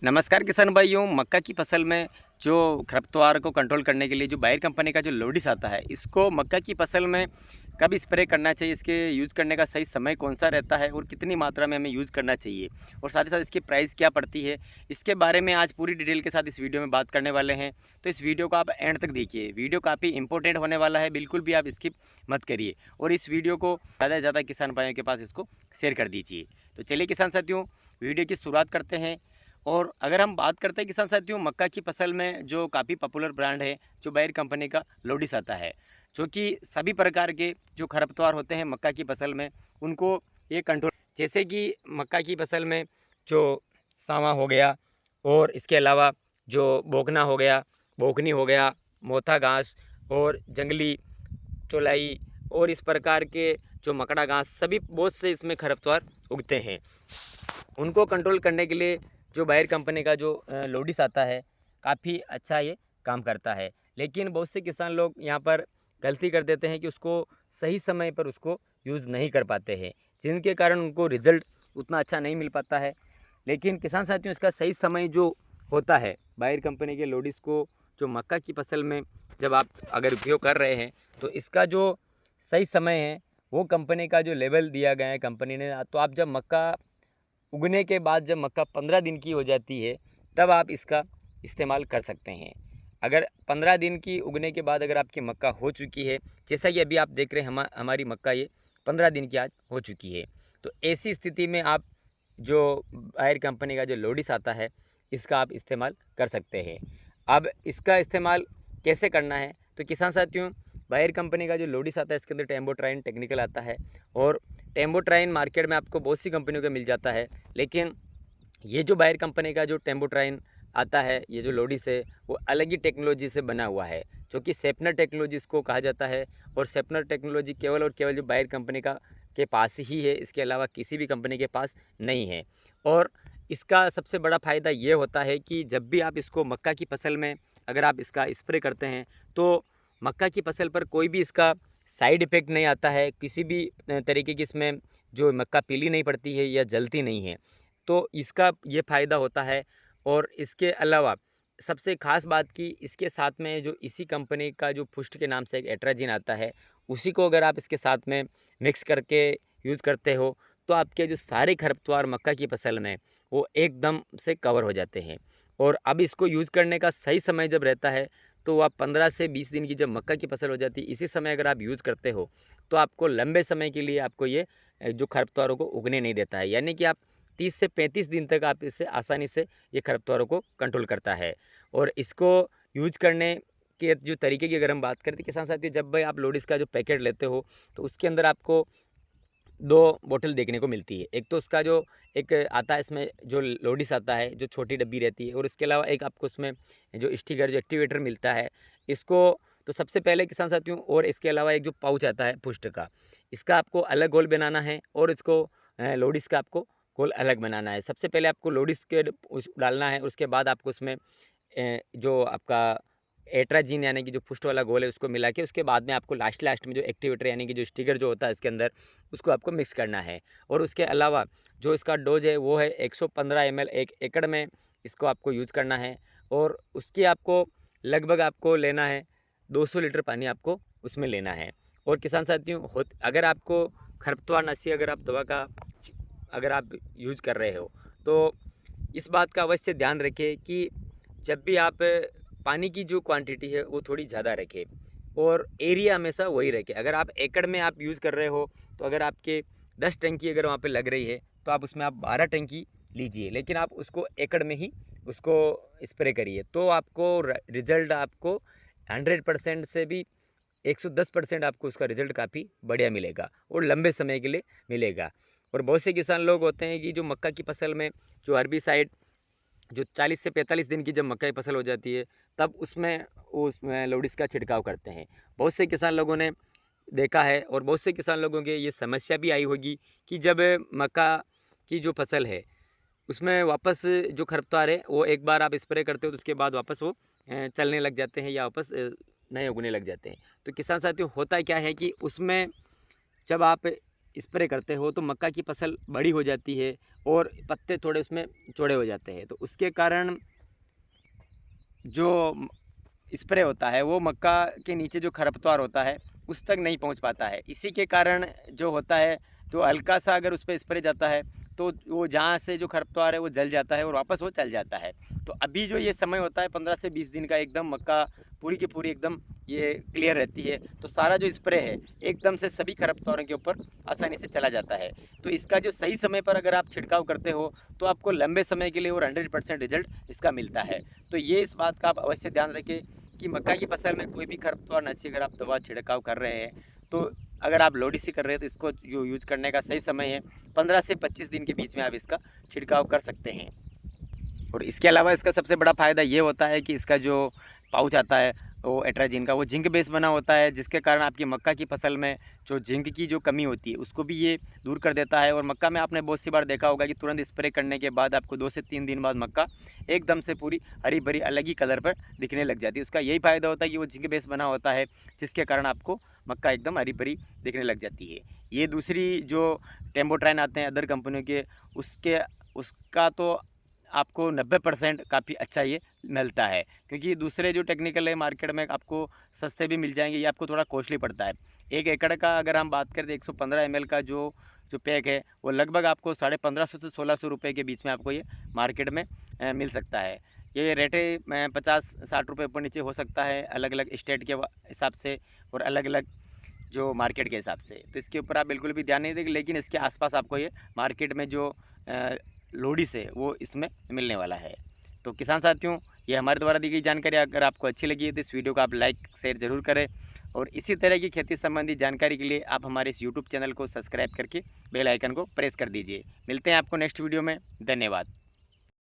नमस्कार किसान भाइयों। मक्का की फसल में जो खरपतवार को कंट्रोल करने के लिए जो बायर कंपनी का जो लोडिस आता है, इसको मक्का की फसल में कब स्प्रे करना चाहिए, इसके यूज़ करने का सही समय कौन सा रहता है और कितनी मात्रा में हमें यूज़ करना चाहिए और साथ ही साथ इसकी प्राइस क्या पड़ती है, इसके बारे में आज पूरी डिटेल के साथ इस वीडियो में बात करने वाले हैं। तो इस वीडियो को आप एंड तक देखिए, वीडियो काफ़ी इंपॉर्टेंट होने वाला है, बिल्कुल भी आप स्किप मत करिए और इस वीडियो को ज़्यादा से ज़्यादा किसान भाइयों के पास इसको शेयर कर दीजिए। तो चलिए किसान साथियों, वीडियो की शुरुआत करते हैं। और अगर हम बात करते हैं किसान साथियों, मक्का की फसल में जो काफ़ी पॉपुलर ब्रांड है, जो बायर कंपनी का लोडिस आता है, जो कि सभी प्रकार के जो खरपतवार होते हैं मक्का की फसल में, उनको ये कंट्रोल, जैसे कि मक्का की फसल में जो सावा हो गया और इसके अलावा जो बोकना हो गया, बोकनी हो गया, मोथा घास और जंगली चौलाई और इस प्रकार के जो मकड़ा घास, सभी बहुत से इसमें खरपतवार उगते हैं। उनको कंट्रोल करने के लिए जो बायर कंपनी का जो लोडिस आता है, काफ़ी अच्छा ये काम करता है। लेकिन बहुत से किसान लोग यहाँ पर गलती कर देते हैं कि उसको सही समय पर उसको यूज़ नहीं कर पाते हैं, जिनके कारण उनको रिज़ल्ट उतना अच्छा नहीं मिल पाता है। लेकिन किसान साथियों, इसका सही समय जो होता है बायर कंपनी के लोडिस को जो मक्का की फसल में जब आप अगर उपयोग कर रहे हैं, तो इसका जो सही समय है वो कंपनी का जो लेवल दिया गया है कंपनी ने, तो आप जब मक्का उगने के बाद जब मक्का 15 दिन की हो जाती है, तब आप इसका इस्तेमाल कर सकते हैं। अगर 15 दिन की उगने के बाद अगर आपकी मक्का हो चुकी है, जैसा कि अभी आप देख रहे हैं हमारी मक्का ये 15 दिन की आज हो चुकी है, तो ऐसी स्थिति में आप जो बायर कंपनी का जो लोडिस आता है, इसका आप इस्तेमाल कर सकते हैं। अब इसका इस्तेमाल कैसे करना है, तो किसान साथियों, बायर कंपनी का जो लोडिस आता है, इसके अंदर टेम्बोट्राइन टेक्निकल आता है और टेम्बोट्राइन मार्केट में आपको बहुत सी कंपनियों का मिल जाता है। लेकिन ये जो बायर कंपनी का जो टेम्बोट्राइन आता है, ये जो लोडिस है, वो अलग ही टेक्नोलॉजी से बना हुआ है, जो कि सेपनर टेक्नोलॉजी इसको कहा जाता है। और सेपनर टेक्नोलॉजी केवल और केवल जो बायर कंपनी का के पास ही है, इसके अलावा किसी भी कंपनी के पास नहीं है। और इसका सबसे बड़ा फ़ायदा ये होता है कि जब भी आप इसको मक्का की फसल में अगर आप इसका स्प्रे करते हैं, तो मक्का की फसल पर कोई भी इसका साइड इफ़ेक्ट नहीं आता है, किसी भी तरीके की इसमें जो मक्का पीली नहीं पड़ती है या जलती नहीं है, तो इसका ये फ़ायदा होता है। और इसके अलावा सबसे ख़ास बात कि इसके साथ में जो इसी कंपनी का जो पुष्ट के नाम से एक एट्राजिन आता है, उसी को अगर आप इसके साथ में मिक्स करके यूज़ करते हो, तो आपके जो सारे खरपतवार मक्का की फसल में वो एकदम से कवर हो जाते हैं। और अब इसको यूज़ करने का सही समय जब रहता है, तो आप 15 से 20 दिन की जब मक्का की फसल हो जाती है, इसी समय अगर आप यूज़ करते हो, तो आपको लंबे समय के लिए आपको ये जो खरपतवारों को उगने नहीं देता है। यानी कि आप 30 से 35 दिन तक आप इससे आसानी से ये खरपतवारों को कंट्रोल करता है। और इसको यूज़ करने के जो तरीके की अगर हम बात करें, तो किसान साथियों, जब भी आप लोडिस का जो पैकेट लेते हो, तो उसके अंदर आपको 2 बोतल देखने को मिलती है। एक तो उसका जो एक आता है, इसमें जो लोडिस आता है, जो छोटी डब्बी रहती है, और उसके अलावा एक आपको उसमें जो स्टिकर, जो एक्टिवेटर मिलता है। इसको तो सबसे पहले किसान साथियों, और इसके अलावा एक जो पाउच आता है पुष्ट का, इसका आपको अलग गोल बनाना है और इसको लोडिस का आपको गोल अलग बनाना है। सबसे पहले आपको लोडिस के उस डालना है, उसके बाद आपको उसमें जो आपका एट्राजीन यानी कि जो पुष्ट वाला घोल है उसको मिला के, उसके बाद में आपको लास्ट में जो एक्टिवेटर यानी कि जो स्टिकर जो होता है इसके अंदर, उसको आपको मिक्स करना है। और उसके अलावा जो इसका डोज है वो है 115 ml 1 एकड़ में, इसको आपको यूज़ करना है। और उसकी आपको लगभग आपको लेना है 200 लीटर पानी आपको उसमें लेना है। और किसान साथियों, अगर आपको खरपतवारनाशी अगर आप दवा का अगर आप यूज़ कर रहे हो, तो इस बात का अवश्य ध्यान रखें कि जब भी आप पानी की जो क्वांटिटी है वो थोड़ी ज़्यादा रखें और एरिया हमेशा वही रखें। अगर आप एकड़ में आप यूज़ कर रहे हो, तो अगर आपके 10 टंकी अगर वहाँ पे लग रही है, तो आप उसमें आप 12 टंकी लीजिए, लेकिन आप उसको एकड़ में ही उसको स्प्रे करिए, तो आपको रिज़ल्ट आपको 100% से भी 110% आपको उसका रिज़ल्ट काफ़ी बढ़िया मिलेगा और लंबे समय के लिए मिलेगा। और बहुत से किसान लोग होते हैं कि जो मक्का की फसल में जो हर्बिसाइड जो 40 से 45 दिन की जब मक्का की फसल हो जाती है, तब उसमें लोडिस का छिड़काव करते हैं। बहुत से किसान लोगों ने देखा है और बहुत से किसान लोगों के ये समस्या भी आई होगी कि जब मक्का की जो फसल है, उसमें वापस जो खरपतवार है वो एक बार आप स्प्रे करते हो, तो उसके बाद वापस वो चलने लग जाते हैं या वापस नए उगने लग जाते हैं। तो किसान साथियों, होता क्या है कि उसमें जब आप स्प्रे करते हो तो मक्का की फसल बड़ी हो जाती है और पत्ते थोड़े उसमें चौड़े हो जाते हैं। तो उसके कारण जो स्प्रे होता है वो मक्का के नीचे जो खरपतवार होता है उस तक नहीं पहुंच पाता है। इसी के कारण जो होता है, तो हल्का सा अगर उस पर स्प्रे जाता है तो वो जहाँ से जो खरपतवार है वो जल जाता है और वापस वो चल जाता है। तो अभी जो ये समय होता है 15 से 20 दिन का, एकदम मक्का पूरी की पूरी एकदम ये क्लियर रहती है। तो सारा जो स्प्रे है एकदम से सभी खरपतवारों के ऊपर आसानी से चला जाता है। तो इसका जो सही समय पर अगर आप छिड़काव करते हो तो आपको लंबे समय के लिए और 100% रिजल्ट इसका मिलता है। तो ये इस बात का आप अवश्य ध्यान रखें कि मक्का की फसल में कोई भी खरपतवार नाशी अगर आप दवा छिड़काव कर रहे हैं, तो अगर आप लोडी से कर रहे हैं तो इसको जो यूज करने का सही समय है 15 से 25 दिन के बीच में आप इसका छिड़काव कर सकते हैं। और इसके अलावा इसका सबसे बड़ा फ़ायदा ये होता है कि इसका जो पाउच आता है वो एट्राजिन का, वो जिंक बेस बना होता है, जिसके कारण आपकी मक्का की फसल में जो जिंक की जो कमी होती है उसको भी ये दूर कर देता है। और मक्का में आपने बहुत सी बार देखा होगा कि तुरंत स्प्रे करने के बाद आपको 2 से 3 दिन बाद मक्का एकदम से पूरी हरी भरी अलग ही कलर पर दिखने लग जाती है। उसका यही फ़ायदा होता है कि वो जिंक बेस बना होता है, जिसके कारण आपको मक्का एकदम हरी भरी दिखने लग जाती है। ये दूसरी जो टेम्बोट्राइन आते हैं अदर कंपनियों के, उसका तो आपको 90% काफ़ी अच्छा ये मिलता है, क्योंकि दूसरे जो टेक्निकल है मार्केट में आपको सस्ते भी मिल जाएंगे, ये आपको थोड़ा कॉस्टली पड़ता है। 1 एकड़ का अगर हम बात करें तो 115 ml का जो जो पैक है वो लगभग आपको 1550 से 1600 रुपये के बीच में आपको ये मार्केट में मिल सकता है। ये रेटें 50-60 रुपये ऊपर नीचे हो सकता है अलग अलग स्टेट के हिसाब से और अलग अलग जो मार्केट के हिसाब से। तो इसके ऊपर आप बिल्कुल भी ध्यान नहीं देंगे, लेकिन इसके आसपास आपको ये मार्केट में जो लोडी से वो इसमें मिलने वाला है। तो किसान साथियों, ये हमारे द्वारा दी गई जानकारी अगर आपको अच्छी लगी है तो इस वीडियो को आप लाइक शेयर ज़रूर करें, और इसी तरह की खेती संबंधी जानकारी के लिए आप हमारे इस यूट्यूब चैनल को सब्सक्राइब करके बेल आइकन को प्रेस कर दीजिए। मिलते हैं आपको नेक्स्ट वीडियो में। धन्यवाद।